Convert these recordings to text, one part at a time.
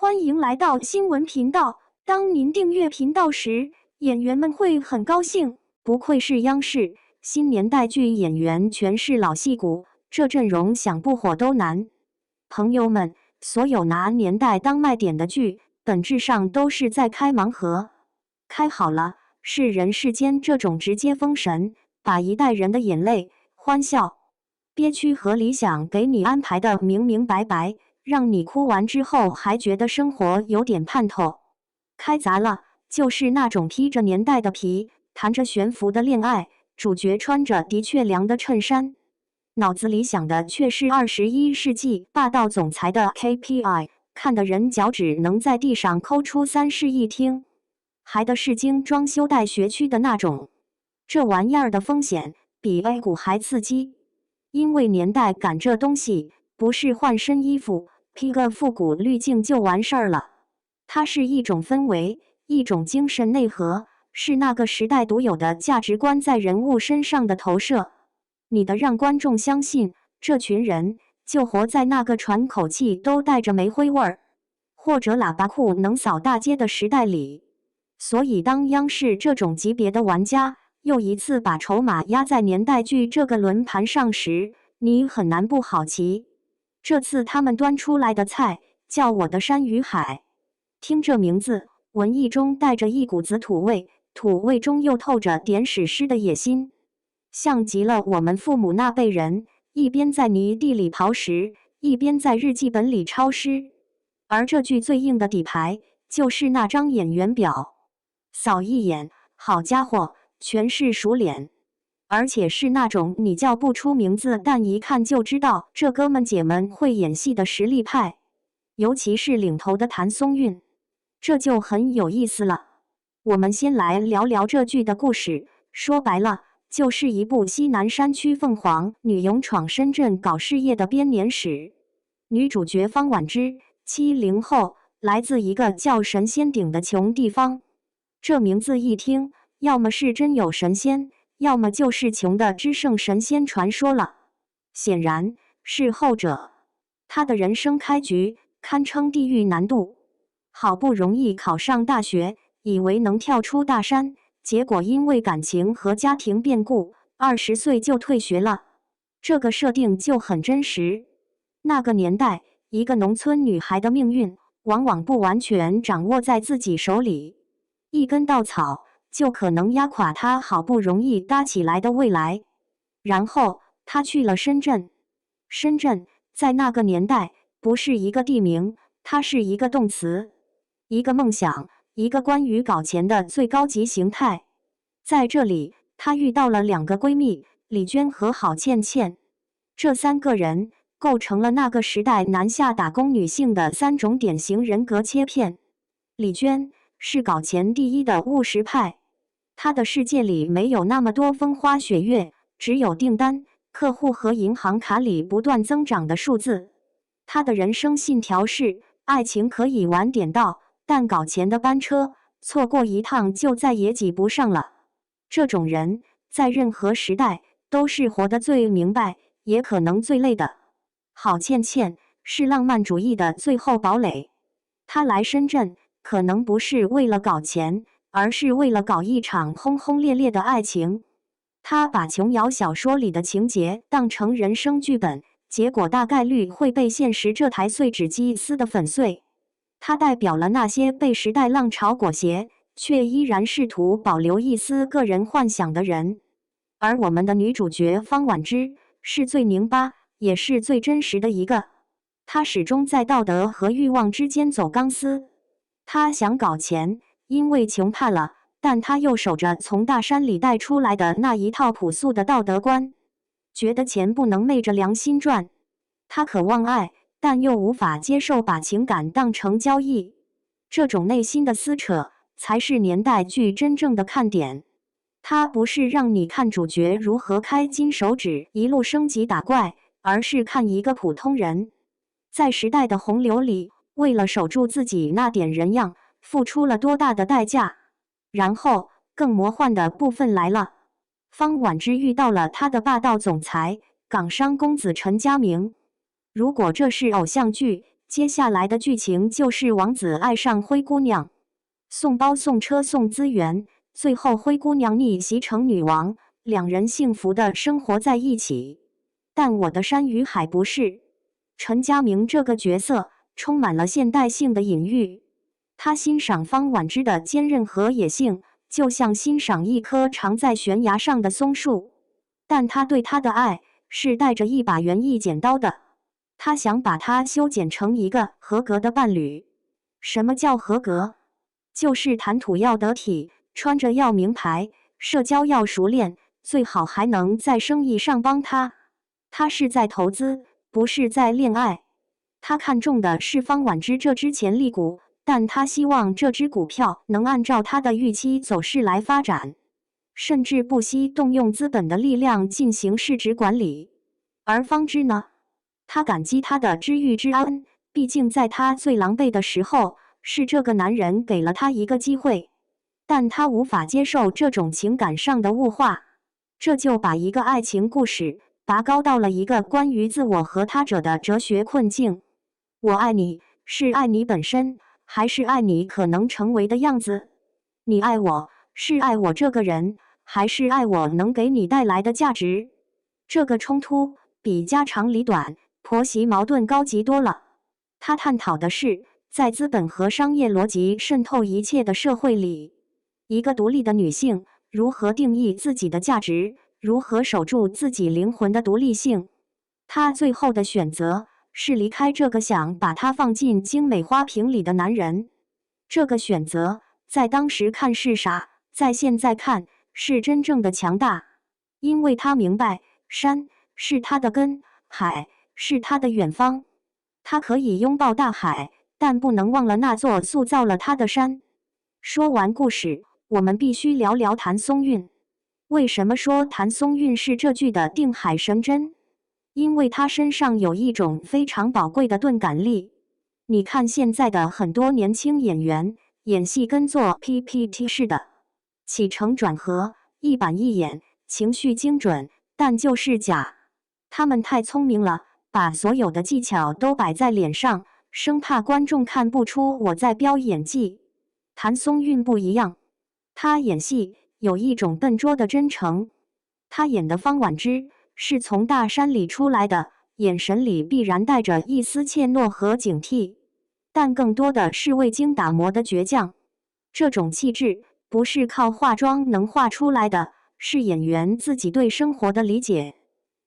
欢迎来到新闻频道。当您订阅频道时，演员们会很高兴。不愧是央视，新年代剧演员全是老戏骨，这阵容想不火都难。朋友们，所有拿年代当卖点的剧，本质上都是在开盲盒。开好了，是人世间这种直接封神，把一代人的眼泪、欢笑、憋屈和理想给你安排的明明白白，让你哭完之后还觉得生活有点盼头。开砸了，就是那种披着年代的皮，谈着悬浮的恋爱，主角穿着的确凉的衬衫，脑子里想的却是21世纪霸道总裁的 KPI， 看得人脚趾能在地上抠出3室1厅，还的是精装修带学区的那种。这玩意儿的风险比 A 股还刺激，因为年代感这东西不是换身衣服披个复古滤镜就完事儿了，它是一种氛围，一种精神内核，是那个时代独有的价值观在人物身上的投射。你的让观众相信这群人就活在那个喘口气都带着煤灰味儿，或者喇叭裤能扫大街的时代里。所以当央视这种级别的玩家又一次把筹码压在年代剧这个轮盘上时，你很难不好奇。这次他们端出来的菜叫我的山与海，听这名字，文艺中带着一股子土味，土味中又透着点史诗的野心，像极了我们父母那辈人一边在泥地里刨食，一边在日记本里抄诗。而这剧最硬的底牌就是那张演员表，扫一眼，好家伙，全是熟脸，而且是那种你叫不出名字，但一看就知道这哥们姐们会演戏的实力派。尤其是领头的谭松韵，这就很有意思了。我们先来聊聊这剧的故事，说白了，就是一部西南山区凤凰女勇闯深圳搞事业的编年史。女主角方婉之，70后，来自一个叫神仙顶的穷地方。这名字一听，要么是真有神仙，要么就是穷的只剩神仙传说了。显然是后者。她的人生开局堪称地狱难度，好不容易考上大学，以为能跳出大山，结果因为感情和家庭变故，20岁就退学了。这个设定就很真实。那个年代，一个农村女孩的命运往往不完全掌握在自己手里，一根稻草就可能压垮她好不容易搭起来的未来。然后她去了深圳。深圳在那个年代不是一个地名，它是一个动词，一个梦想，一个关于搞钱的最高级形态。在这里，她遇到了2个闺蜜，李娟和郝倩倩。这3个人构成了那个时代南下打工女性的3种典型人格切片。李娟是搞钱第一的务实派，她的世界里没有那么多风花雪月，只有订单、客户和银行卡里不断增长的数字。她的人生信条是：爱情可以晚点到，但搞钱的班车错过一趟就再也挤不上了。这种人在任何时代都是活得最明白，也可能最累的。郝倩倩是浪漫主义的最后堡垒，她来深圳可能不是为了搞钱，而是为了搞一场轰轰烈烈的爱情。她把琼瑶小说里的情节当成人生剧本，结果大概率会被现实这台碎纸机撕得粉碎。它代表了那些被时代浪潮裹挟，却依然试图保留一丝个人幻想的人。而我们的女主角方婉之是最拧巴，也是最真实的一个。她始终在道德和欲望之间走钢丝。她想搞钱，因为穷怕了，但她又守着从大山里带出来的那一套朴素的道德观，觉得钱不能昧着良心赚。她渴望爱，但又无法接受把情感当成交易。这种内心的撕扯才是年代剧真正的看点。它不是让你看主角如何开金手指一路升级打怪，而是看一个普通人在时代的洪流里，为了守住自己那点人样，付出了多大的代价。然后更魔幻的部分来了，方婉之遇到了他的霸道总裁港商公子陈家明。如果这是偶像剧，接下来的剧情就是王子爱上灰姑娘，送包送车送资源，最后灰姑娘逆袭成女王，两人幸福的生活在一起。但我的山与海不是。陈家明这个角色充满了现代性的隐喻，他欣赏方婉之的坚韧和野性，就像欣赏一棵长在悬崖上的松树。但他对她的爱是带着一把园艺剪刀的，他想把她修剪成一个合格的伴侣。什么叫合格？就是谈吐要得体，穿着要名牌，社交要熟练，最好还能在生意上帮他。他是在投资，不是在恋爱。他看中的是方婉之这只潜力股，但他希望这只股票能按照他的预期走势来发展，甚至不惜动用资本的力量进行市值管理。而方知呢？他感激他的知遇之恩，毕竟在他最狼狈的时候，是这个男人给了他一个机会。但他无法接受这种情感上的物化，这就把一个爱情故事拔高到了一个关于自我和他者的哲学困境。我爱你，是爱你本身，还是爱你可能成为的样子？你爱我，是爱我这个人，还是爱我能给你带来的价值？这个冲突比家长里短、婆媳矛盾高级多了。他探讨的是，在资本和商业逻辑渗透一切的社会里，一个独立的女性如何定义自己的价值，如何守住自己灵魂的独立性。她最后的选择是离开这个想把她放进精美花瓶里的男人。这个选择在当时看是傻，在现在看是真正的强大，因为她明白，山是她的根，海是她的远方。她可以拥抱大海，但不能忘了那座塑造了她的山。说完故事，我们必须聊聊谭松韵。为什么说谭松韵是这剧的定海神针？因为她身上有一种非常宝贵的钝感力。你看现在的很多年轻演员演戏跟做 PPT 似的，起承转合一板一眼，情绪精准，但就是假。他们太聪明了，把所有的技巧都摆在脸上，生怕观众看不出我在飙演技。谭松韵不一样，她演戏有一种笨拙的真诚。她演的方婉之是从大山里出来的，眼神里必然带着一丝怯懦和警惕，但更多的是未经打磨的倔强。这种气质不是靠化妆能画出来的，是演员自己对生活的理解。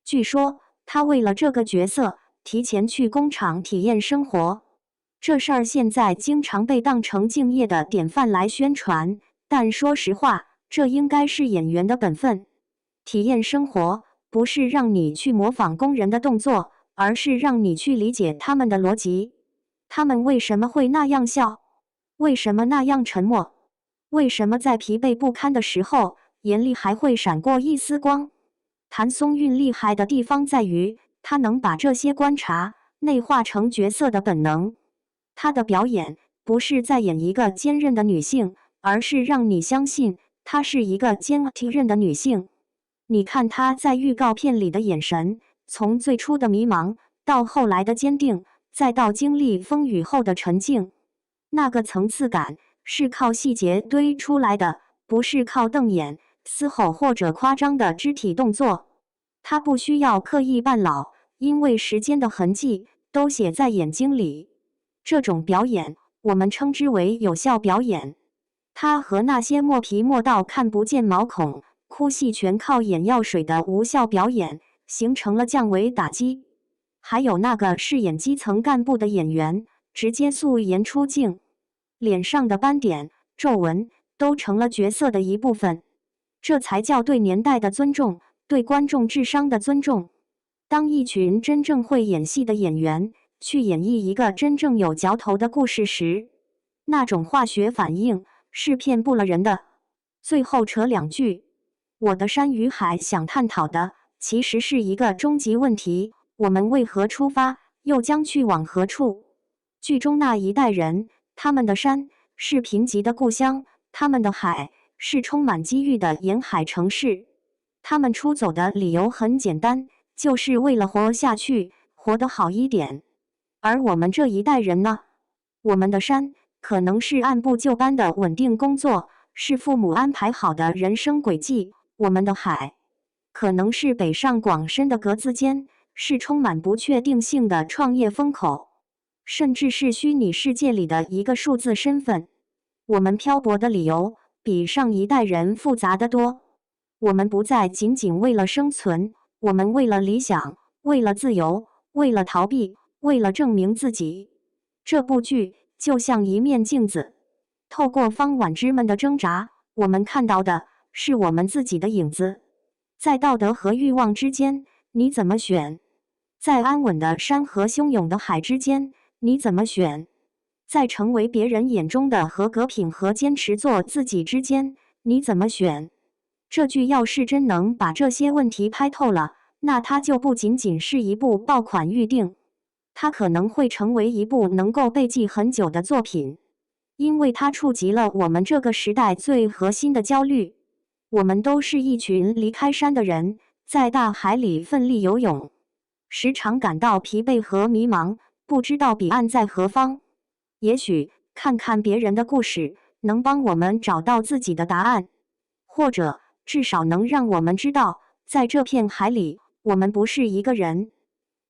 据说她为了这个角色提前去工厂体验生活，这事儿现在经常被当成敬业的典范来宣传，但说实话，这应该是演员的本分。体验生活不是让你去模仿工人的动作，而是让你去理解他们的逻辑。他们为什么会那样笑？为什么那样沉默？为什么在疲惫不堪的时候，眼里还会闪过一丝光？谭松韵厉害的地方在于，她能把这些观察内化成角色的本能。她的表演不是在演一个坚韧的女性，而是让你相信她是一个坚韧的女性。你看她在预告片里的眼神，从最初的迷茫，到后来的坚定，再到经历风雨后的沉静，那个层次感是靠细节堆出来的，不是靠瞪眼、嘶吼或者夸张的肢体动作。她不需要刻意扮老，因为时间的痕迹都写在眼睛里。这种表演，我们称之为有效表演。它和那些磨皮磨到看不见毛孔、哭戏全靠眼药水的无效表演形成了降维打击。还有那个饰演基层干部的演员，直接素颜出镜，脸上的斑点、皱纹都成了角色的一部分。这才叫对年代的尊重，对观众智商的尊重。当一群真正会演戏的演员去演绎一个真正有嚼头的故事时，那种化学反应是骗不了人的。最后扯两句，我的山与海想探讨的其实是一个终极问题：我们为何出发，又将去往何处？剧中那一代人，他们的山是贫瘠的故乡，他们的海是充满机遇的沿海城市。他们出走的理由很简单，就是为了活下去，活得好一点。而我们这一代人呢？我们的山可能是按部就班的稳定工作，是父母安排好的人生轨迹；我们的海可能是北上广深的格子间，是充满不确定性的创业风口，甚至是虚拟世界里的一个数字身份。我们漂泊的理由比上一代人复杂得多。我们不再仅仅为了生存，我们为了理想，为了自由，为了逃避，为了证明自己。这部剧就像一面镜子，透过方婉之们的挣扎，我们看到的是我们自己的影子。在道德和欲望之间，你怎么选？在安稳的山和汹涌的海之间，你怎么选？在成为别人眼中的合格品和坚持做自己之间，你怎么选？这剧要是真能把这些问题拍透了，那它就不仅仅是一部爆款预定，它可能会成为一部能够被记很久的作品，因为它触及了我们这个时代最核心的焦虑。我们都是一群离开山的人，在大海里奋力游泳，时常感到疲惫和迷茫，不知道彼岸在何方。也许看看别人的故事，能帮我们找到自己的答案，或者至少能让我们知道，在这片海里，我们不是一个人。